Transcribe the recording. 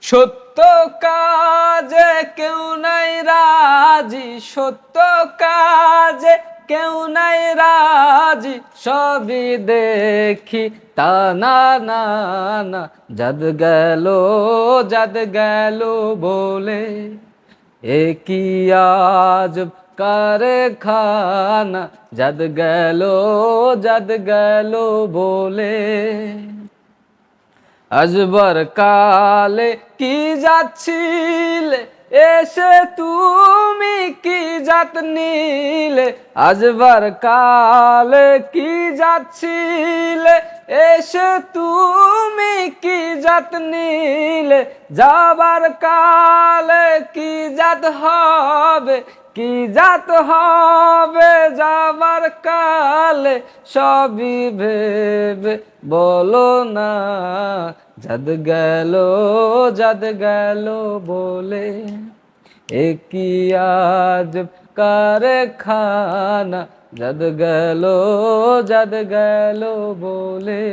সত্য কাজে কেউ নাই রাজি, সত্য কাজে কেউ নাই রাজি, সবই দেখি তা না না না, জাত গেল বলে এ কি আজব কারখানা, জাত গেল বলে। আজবার কালে কি যাচ্ছিলে, এসে তুমি কি জাত নিলে, আজবার কালে কি যাচ্ছিলে, এসে তুমি কি জাত নিলে, যাবার কালে কি জাত হবে, কি জাত হবে যাবার কালে, সবই ভেবে বলো না, জাত গেল বলে এ কি আজব কারখানা, জাত গেল বলে।